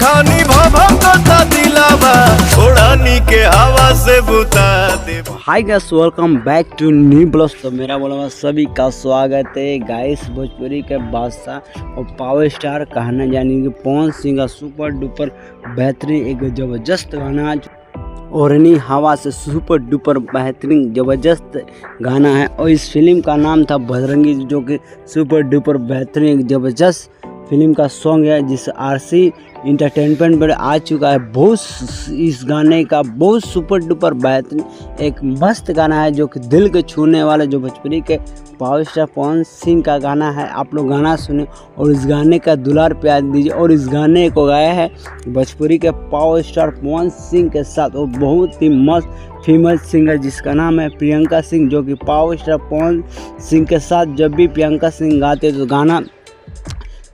खानी भभकता दिलावा उड़ानी के हवा से बुता दे। Hi guys, welcome back to new blog. तो मेरा बोला सभी का स्वागत है गाइस। भोजपुरी के बादशाह और पावर स्टार कहना जानी कि पवन सिंह का सुपर डुपर बेहतरीन एक ज़बरदस्त गाना ओढ़नी हवा से सुपर डुपर बेहतरीन ज़बरदस्त गाना है। और इस फिल्म का नाम था बजरंगी, जो कि सुपर डुपर बेहतरीन एक ज़बरदस्त फिल्म का सॉन्ग है, जिस RC इंटरटेनमेंट पर आ चुका है। बहुत इस गाने का बहुत सुपर डुपर बेहतरीन एक मस्त गाना है, जो कि दिल के छूने वाला, जो भोजपुरी के पावर स्टार पवन सिंह का गाना है। आप लोग गाना सुने और इस गाने का दुलार प्यार दीजिए। और इस गाने को गाया है भोजपुरी के पावर स्टार पवन सिंह के साथ, और बहुत ही मस्त फेमस सिंगर जिसका नाम है प्रियंका सिंह, जो कि पावर स्टार पवन सिंह के साथ जब भी प्रियंका सिंह गाते तो गाना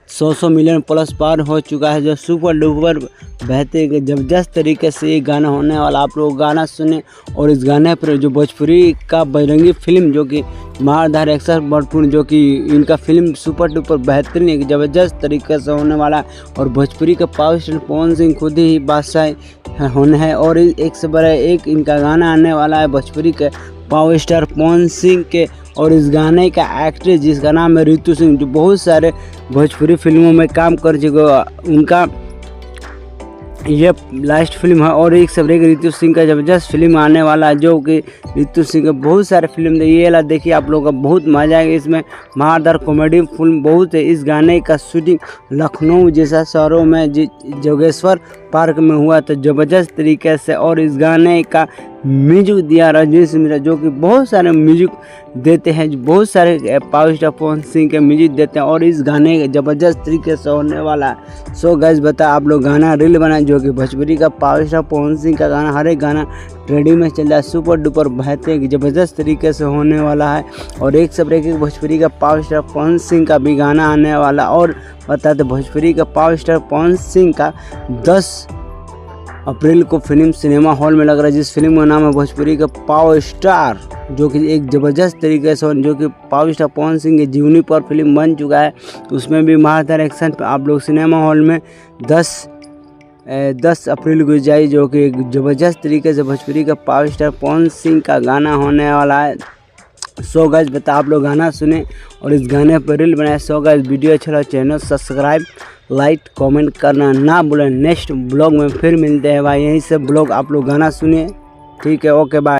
100 मिलियन प्लस पार हो चुका है। जो सुपर डुपर बेहतरीन ज़बरदस्त तरीके से ये गाना होने वाला, आप लोग गाना सुने। और इस गाने पर जो भोजपुरी का बजरंगी फिल्म, जो कि मारधार एक्शन भरपूर, जो कि इनका फिल्म सुपर डुपर बेहतरीन एक ज़बरदस्त तरीके से होने वाला है। और भोजपुरी का पावर स्टार पवन सिंह खुद ही बादशाह होने हैं। और एक से बड़ा एक इनका गाना आने वाला है भोजपुरी के पावर स्टार पवन सिंह के। और इस गाने का एक्ट्रेस जिसका नाम है ऋतु सिंह, जो बहुत सारे भोजपुरी फिल्मों में काम कर चुके, उनका ये लास्ट फिल्म है। और एक सब ऋतु सिंह का ज़बरदस्त फिल्म आने वाला है, जो कि ऋतु सिंह का बहुत सारे फिल्म ये वाला देखिए, आप लोगों का बहुत मजा आएगा। इसमें मारदार कॉमेडी फिल्म बहुत है। इस गाने का शूटिंग लखनऊ जैसा शहरों में जोगेश्वर पार्क में हुआ था ज़बरदस्त तरीके से। और इस गाने का म्यूजिक दिया रजनीश मिश्रा, जो कि बहुत सारे म्यूजिक देते हैं, जो बहुत सारे पावर स्टार पवन सिंह के म्यूजिक देते हैं। और इस गाने ज़बरदस्त तरीके से होने वाला है। सो गाइस बता आप लोग गाना रील बनाए, जो कि भोजपुरी का पावर स्टार पवन सिंह का गाना, हर एक गाना ट्रेंडिंग में चल रहा है, सुपर डुपर बेहतरीन ज़बरदस्त तरीके से होने वाला है। और एक सब एक भोजपुरी का पावर स्टार पवन सिंह का भी गाना आने वाला। और बताते भोजपुरी का पावर स्टार पवन सिंह का 10 अप्रैल को फिल्म सिनेमा हॉल में लग रहा है, जिस फिल्म का नाम है भोजपुरी का पावर स्टार, जो कि एक ज़बरदस्त तरीके से, जो कि पावर स्टार पवन सिंह के जीवनी पर फिल्म बन चुका है। उसमें भी मारधार एक्शन पे आप लोग सिनेमा हॉल में 10 अप्रैल को जाए, जो कि एक ज़बरदस्त तरीके से भोजपुरी का पावर स्टार पवन सिंह का गाना होने वाला है। सो गाइस बता आप लोग गाना सुने और इस गाने पर रील बनाए। सो गाइस वीडियो अच्छा लगा चैनल सब्सक्राइब लाइक कमेंट करना ना भूलें। नेक्स्ट ब्लॉग में फिर मिलते हैं भाई, यहीं से ब्लॉग आप लोग गाना सुनिए। ठीक है, ओके बाय।